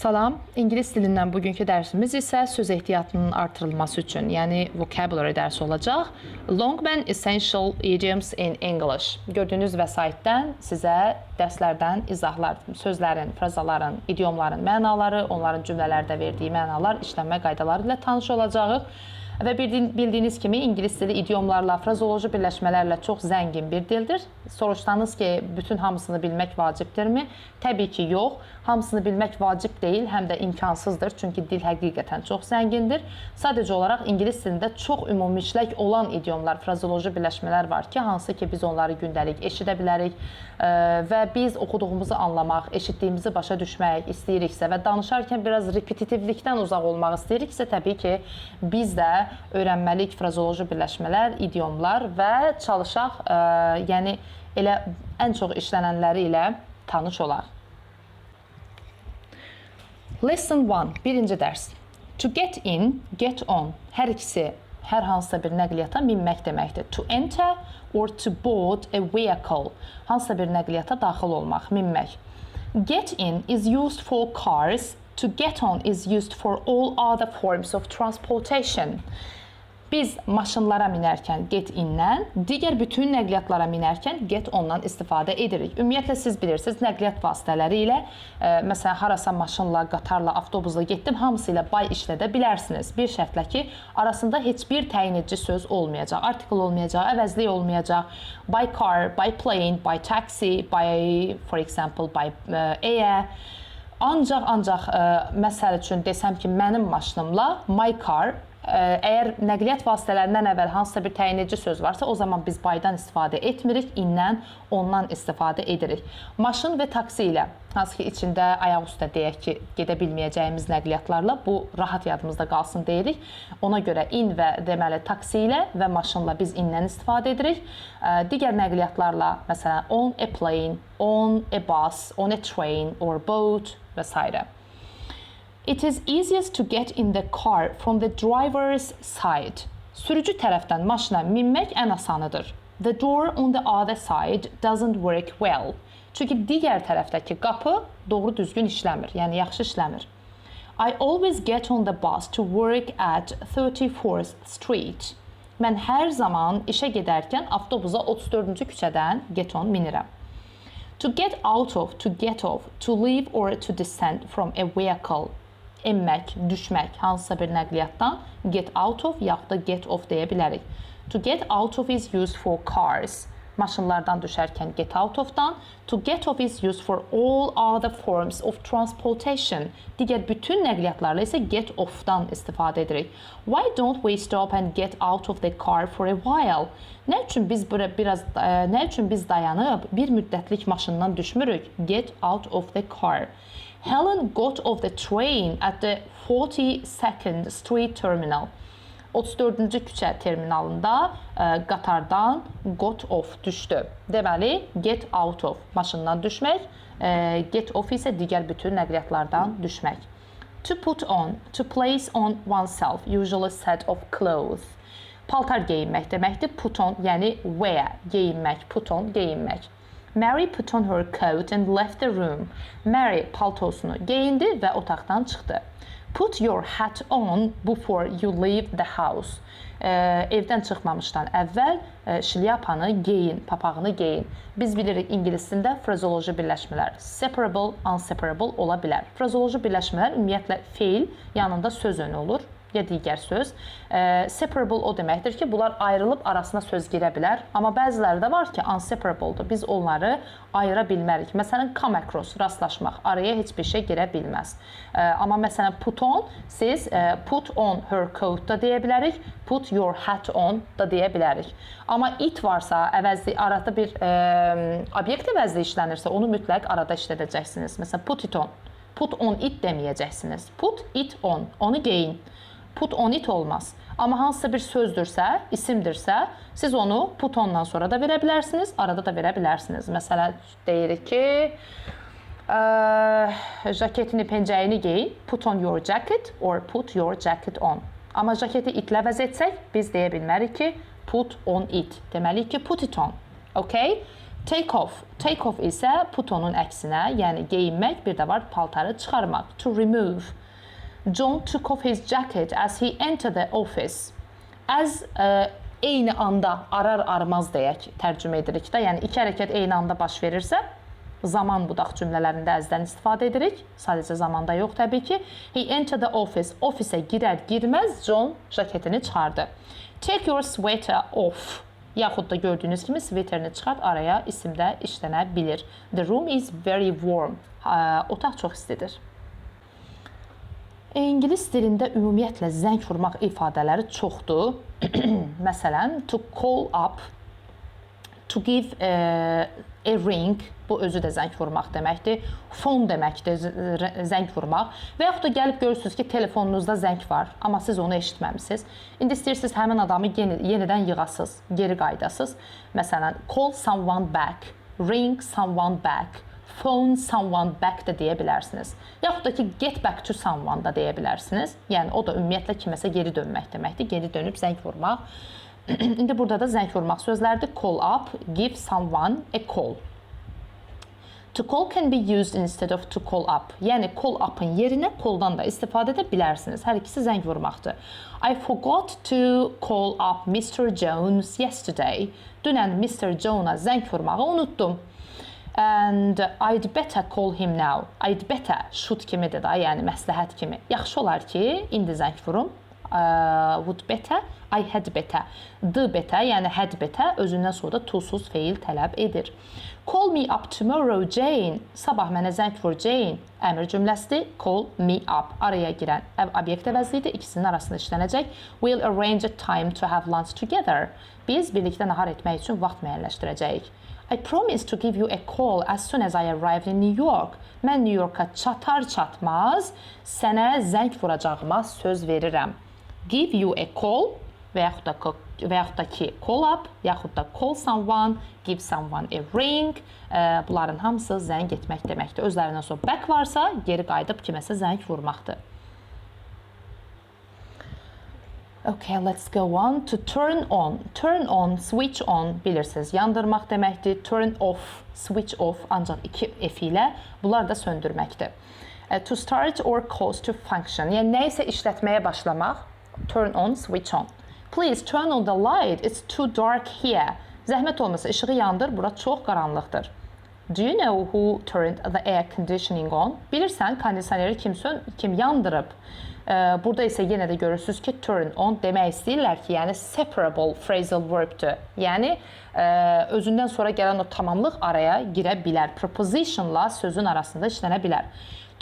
Salam, İngilis dilindən bugünkü dərsimiz isə söz ehtiyatının artırılması üçün, yəni vocabulary dərsi olacaq. Longman Essential Idioms in English. Gördüyünüz vəsaitdən sizə dərslərdən izahlar, sözlərin, frazaların, idiomların mənaları, onların cümlələrdə verdiyi mənalar, işlənmə qaydaları ilə tanış olacağıq. Və bildiyiniz kimi İngilis dili idiomlarla, frazoloji birləşmələrlə çox zəngin bir dildir. Soruşsanız ki, bütün hamısını bilmək vacibdirmi? Təbii ki, yox. Hamısını bilmək vacib deyil, həm də imkansızdır. Çünki dil həqiqətən çox zəngindir. Sadəcə olaraq İngilis dilində çox ümumiləşmək olan idiomlar, frazoloji birləşmələr var ki, hansı ki, biz onları gündəlik eşidə bilərik və biz oxuduğumuzu anlamaq, eşitdiyimizi başa düşmək istəyiriksə və danışarkən biraz repetitivlikdən uzaq olmaq istəyiriksə, təbii ki, biz də öyrənməliyik frazoloji birləşmələr, idiomlar və çalışaq, yəni elə ən çox işlənənləri ilə tanış olaq. Lesson 1, birinci dərs. To get in, get on. Hər ikisi hər hansısa bir nəqliyyata minmək deməkdir. To enter or to board a vehicle. Hansısa bir nəqliyyata daxil olmaq, minmək. Get in is used for cars. To get on is used for all other forms of transportation. Biz maşınlara minərkən get in-dən, digər bütün nəqliyyatlara minərkən get on-dan istifadə edirik. Ümumiyyətlə, siz bilirsiniz, nəqliyyat vasitələri ilə, məsələn, harasa maşınla, qatarla, avtobusla getdim, hamısı ilə by işlədə bilərsiniz. Bir şərtlə ki, arasında heç bir təyin edici söz olmayacaq, artikel olmayacaq, əvəzlik olmayacaq. By car, by plane, by taxi, by, for example, by air. Ancaq məsəl üçün desəm ki, mənim maşınımla my car, əgər nəqliyyat vasitələrindən əvvəl hansısa bir təyin edici söz varsa, o zaman biz by'dan istifadə etmirik, in-dən, ondan istifadə edirik. Maşın və taksi ilə, hansı ki, içində ayaq üstə deyək ki, gedə bilməyəcəyimiz nəqliyyatlarla, bu rahat yadımızda qalsın deyirik. Ona görə in və deməli taksi ilə və maşınla biz in-dən istifadə edirik. Digər nəqliyyatlarla, məsələn, on a plane, on a bus, on a train or boat və s. It is easiest to get in the car from the driver's side. Sürücü tərəfdən maşına minmək ən asanıdır. The door on the other side doesn't work well. Çünki digər tərəfdəki qapı doğru düzgün işləmir, yəni yaxşı işləmir. I always get on the bus to work at 34th Street. Mən hər zaman işə gedərkən avtobusa 34-cü küçədən get on minirəm. To get out of, to get off, to leave or to descend from a vehicle. Enmək, düşmək, hansısa bir nəqliyyatdan get out of yaxud da get off deyə bilərik. To get out of is used for cars. Maşınlardan düşərkən get out of-dan. To get off is used for all other forms of transportation. Digər bütün nəqliyyatlarla isə get off-dan istifadə edirik. Why don't we stop and get out of the car for a while? Nə üçün biz dayanıb bir müddətlik maşından düşmürük? Get out of the car. Helen got off the train at the 42nd Street Terminal. 34-cü küçə terminalında qatardan got off düşdü. Deməli, get out of maşından düşmək, get off isə digər bütün nəqliyyatlardan düşmək. To put on, to place on oneself, usually set of clothes. Paltar geyinmək deməkdir. Put on, yəni wear, geyinmək, put on, geyinmək. Mary put on her coat and left the room. Mary paltosunu geyindi və otaqdan çıxdı. Put your hat on before you leave the house. Evdən çıxmamışdan əvvəl şlyapanı geyin, papağını geyin. Biz bilirik İngilis dilində frazoloji birləşmələr separable, unseparable ola bilər. Frazoloji birləşmələr ümumiyyətlə feil yanında söz önü olur, ya digər söz. Separable o deməkdir ki, bunlar ayrılıb arasına söz girə bilər. Amma bəziləri də var ki, unseparable'dır. Biz onları ayıra bilmərik. Məsələn, come across, rastlaşmaq. Araya heç bir şey girə bilməz. Amma məsələn, put on, siz put on her coat da deyə bilərik, put your hat on da deyə bilərik. Amma it varsa, arada bir obyekt əvəzli işlənirsə, onu mütləq arada işlədəcəksiniz. Məsələn, put it on. Put on it deməyəcəksiniz. Put it on, onu geyin. Put on it olmaz. Amma hansısa bir sözdürsə, isimdirsə, siz onu put ondan sonra da verə bilərsiniz, arada da verə bilərsiniz. Məsələn, deyirik ki, jaketini, pencəyini geyin, put on your jacket or put your jacket on. Amma jaketi itlə əvəz etsək, biz deyə bilmərik ki, put on it. Deməliyik ki, put it on. Okay? Take off. Take off isə put onun əksinə, yəni geyinmək, bir də var paltarı çıxarmaq. To remove. John took off his jacket as he entered the office. As eyni anda, arar-armaz deyək, tərcümə edirik də. Yəni iki hərəkət eyni anda baş verirsə, zaman budaq cümlələrində əzdən istifadə edirik. Sadəcə zamanda yox təbii ki. He entered the office. Ofisə girər-girməz John jaketini çıxardı. Take your sweater off. Yaxud da gördüyünüz kimi sveterini çıxart, araya isimdə işlənə bilir. The room is very warm. Otaq çox istidir. İngilis dilində ümumiyyətlə zəng vurmaq ifadələri çoxdur. Məsələn, to call up, to give a ring, bu özü də zəng vurmaq deməkdir. Phone deməkdir, zəng vurmaq. Və yaxud da gəlib görürsünüz ki, telefonunuzda zəng var, amma siz onu eşitməmisiniz. İndi istəyirsiniz həmin adamı yenidən yığasınız, geri qaydasınız. Məsələn, call someone back, ring someone back, phone someone back da deyə bilərsiniz. Yaxud da ki, get back to someone da deyə bilərsiniz. Yəni, o da ümumiyyətlə kiməsə geri dönmək deməkdir. Geri dönüb zəng vurmaq. İndi burada da zəng vurmaq sözlərdir. Call up, give someone a call. To call can be used instead of to call up. Yəni, call up'ın yerinə call'dan da istifadə edə bilərsiniz. Hər ikisi zəng vurmaqdır. I forgot to call up Mr. Jones yesterday. Dünən Mr. Jones'a zəng vurmağı unutdum. And I'd better call him now. I'd better, should kimidir da, yəni məsləhət kimi. Yaxşı olar ki, indi zəng vurum. Would better, I had better. The better, yəni had better özündən sonra da to-suz feil tələb edir. Call me up tomorrow, Jane. Sabah mənə zəng vur, Jane. Əmr cümləsidir. Call me up. Araya girən obyekt əvəzliyidir. İkisinin arasında işlənəcək. We'll arrange a time to have lunch together. Biz birlikdə nahar etmək üçün vaxt müəyyənləşdirəcəyik. I promise to give you a call as soon as I arrived in New York. Mən New York'a çatar-çatmaz sənə zəng vuracağıma söz verirəm. Give you a call və yaxud da ki call up, yaxud da call someone, give someone a ring. Bunların hamısı zəng etmək deməkdir. Özlərindən sonra back varsa, geri qayıdıb kiməsə zəng vurmaqdır. Okay, let's go on to turn on. Turn on, switch on bilirsiniz, yandırmaq deməkdir. Turn off, switch off ancaq iki F ilə bunlar da söndürməkdir. To start or cause to function, yəni nə isə işlətməyə başlamaq. Turn on, switch on. Please turn on the light, it's too dark here. Zəhmət olmasa işığı yandır, bura çox qaranlıqdır. Do you know who turned the air conditioning on? Bilirsən, kondisioneri kim yandırıb? Burada isə yenə də görürsünüz ki, turn on demək istəyirlər ki, yəni separable phrasal verbdir. Yəni, özündən sonra gələn o tamamlıq araya girə bilər. Prepositionla sözün arasında işlənə bilər.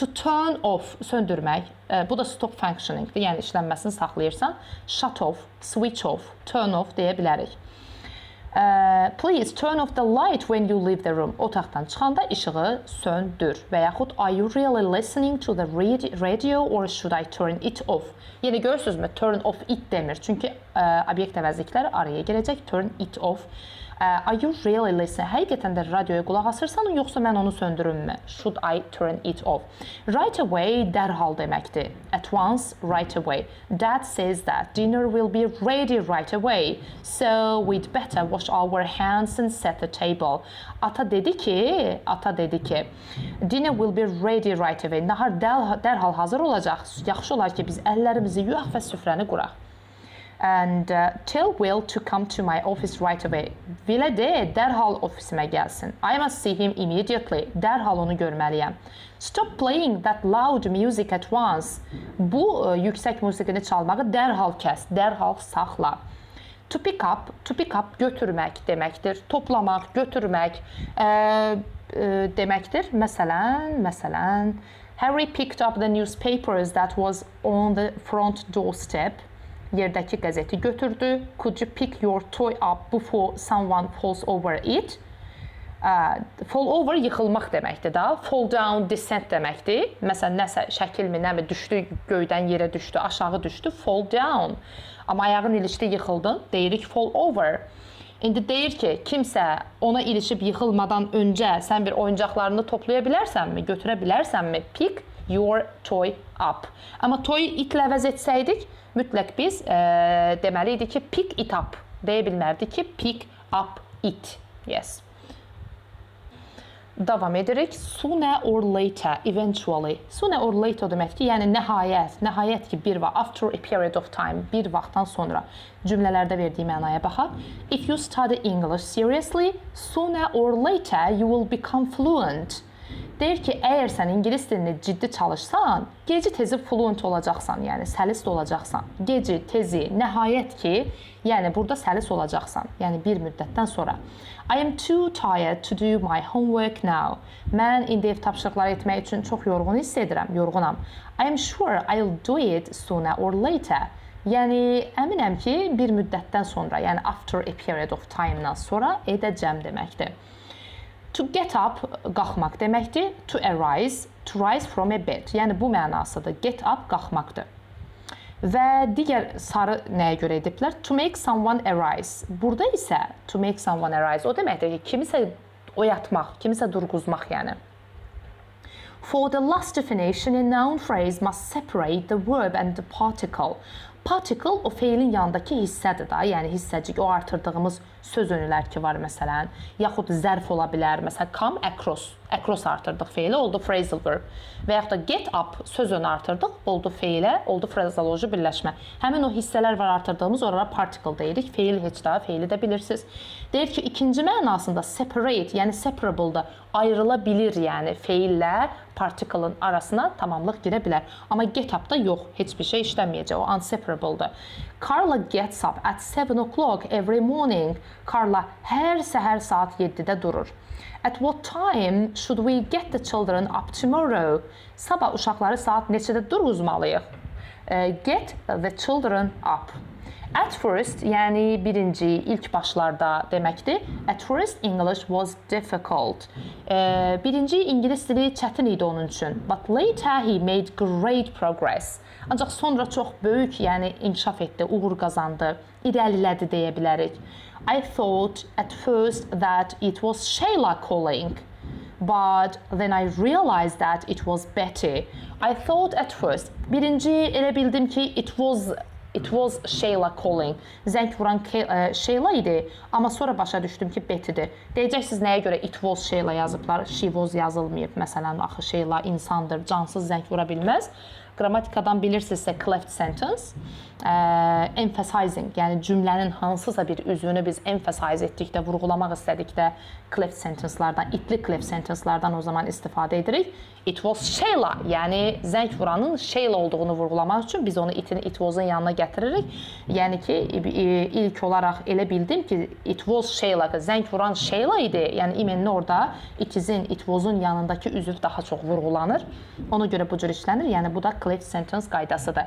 To turn off, söndürmək, bu da stop functioningdir, yəni işlənməsini saxlayırsan. Shut off, switch off, turn off deyə bilərik. Please turn off the light when you leave the room. Otaqdan çıxanda işığı söndür. Və yaxud are you really listening to the radio or should I turn it off? Yəni görürsünüzmü? Turn off it demir. Çünki obyekt əvəzlikləri araya gələcək. Turn it off. Are you really listening? Həqiqətən də radioya qulaq asırsan, yoxsa mən onu söndürümmü? Should I turn it off? Right away, dərhal deməkdir. At once, right away. Dad says that dinner will be ready right away. So we'd better wash our hands and set the table. Ata dedi ki, dinner will be ready right away. Nahar dərhal hazır olacaq. Yaxşı olar ki, biz əllərimizi yuyaq və süfrəni quraq. And tell Will to come to my office right away. Will'ə de, dərhal ofisimə gəlsin. I must see him immediately. Dərhal onu görməliyəm. Stop playing that loud music at once. Bu yüksək musiqini çalmağı dərhal kəs, dərhal saxla. To pick up götürmək deməkdir. Toplamaq, götürmək deməkdir. Məsələn, Harry picked up the newspapers that was on the front doorstep. Yerdəki qəzeti götürdü. Could you pick your toy up before someone falls over it? Fall over yıxılmaq deməkdir da. Fall down, descent deməkdir. Məsələn, nəsə şəkilmi, nəmi düşdü, göydən yerə düşdü, aşağı düşdü, fall down. Amma ayağın ilişdi, yıxıldın, deyirik fall over. İndi deyir ki, kimsə ona ilişib yıxılmadan öncə sən bir oyuncaqlarını toplaya bilərsənmi, götürə bilərsənmi? Pick your toy up. Amma toy itlə əvəz etsəydik, mütləq biz deməli idi ki, pick it up. Deyə bilmərdik ki, pick up it. Yes. davam edirik. Sooner or later, eventually. Sooner or later o demək ki, yəni nəhayət ki, bir vaxt, after a period of time, bir vaxtdan sonra cümlələrdə verdiyi mənaya baxaq. If you study English seriously, sooner or later you will become fluent. Deyir ki, əgər sən ingilis dilini ciddi çalışsan, geci tezi fluent olacaqsan, yəni səlis olacaqsan. Geci, tezi, nəhayət ki, yəni burada səlis olacaqsan, yəni bir müddətdən sonra. I am too tired to do my homework now. Mən indi ev tapşırıqları etmək üçün çox yorğun hiss edirəm, yorğunam. I am sure I'll do it sooner or later. Yəni, əminəm ki, bir müddətdən sonra, yəni after a period of time-dan sonra edəcəm deməkdir. To get up, qalxmaq deməkdir. To arise, to rise from a bed. Yəni, bu mənasıdır. Get up, qalxmaqdır. Və digər sarı nəyə görə ediblər? To make someone arise. Burada isə to make someone arise o deməkdir ki, kimisə oyatmaq, kimisə durğuzmaq yəni. For the last definition, a noun phrase must separate the verb and the particle. Particle o feilin yanındakı hissədir da, yəni hissəcik, o artırdığımız söz önülər ki var məsələn, yaxud zərf ola bilər, məsələn come across artırdıq feili, oldu phrasal verb və yaxud da get up söz önü artırdıq, oldu feilə, oldu frazoloji birləşmə. Həmin o hissələr var artırdığımız, oraya particle deyirik, feil heç daha, feili də bilirsiniz. Deyir ki, ikinci mənasında separate, yəni separable-da ayrıla bilir, yəni feillə particle-ın arasına tamamlıq girə bilər. Amma get up-da yox, heç bir şey işləməyəcək, o unseparable-dır. Carla gets up at 7 o'clock every morning. Carla hər səhər saat 7-də durur. At what time should we get the children up tomorrow? Sabah uşaqları saat neçədə durğuzmalıyıq? Get the children up. At first, yəni birinci, ilk başlarda deməkdir. At first, English was difficult. Birinci ingilis dili çətin idi onun üçün. But later he made great progress. Ancaq sonra çox böyük, yəni inkişaf etdi, uğur qazandı, irəlilədi deyə bilərik. I thought at first that it was Sheila calling. But then I realized that it was Betty. I thought at first, birinci elə bildim ki it was Sheila calling. Zəng vuran Sheila idi, amma sonra başa düşdüm ki Betty'dir. Deyəcəksiniz nəyə görə it was Sheila yazıblar, she was yazılmayıb. Məsələn, axı Sheila insandır, cansız zəng vura bilməz. Qrammatikadan bilirsinizsə cleft sentence, emphasizing, yəni cümlənin hansısa bir üzünü biz emphasize etdikdə, vurğulamaq istədikdə cleft sentencelardan, itli cleft sentencelardan o zaman istifadə edirik. It was Sheila, yəni zəng vuranın Sheila olduğunu vurğulamaq üçün biz onu it was-un yanına gətiririk. Yəni ki, ilk olaraq elə bildim ki, it was Sheila, zəng vuran Sheila idi. Yəni imenli orada it was-un yanındakı üzv daha çox vurğulanır. Ona görə bu cür işlənir. Yəni bu da cleft sentence qaydasıdır.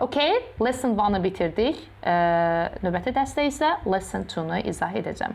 Okay, lesson 1-ı bitirdik. Növbəti dərsdə isə lesson 2-nu izah edəcəm.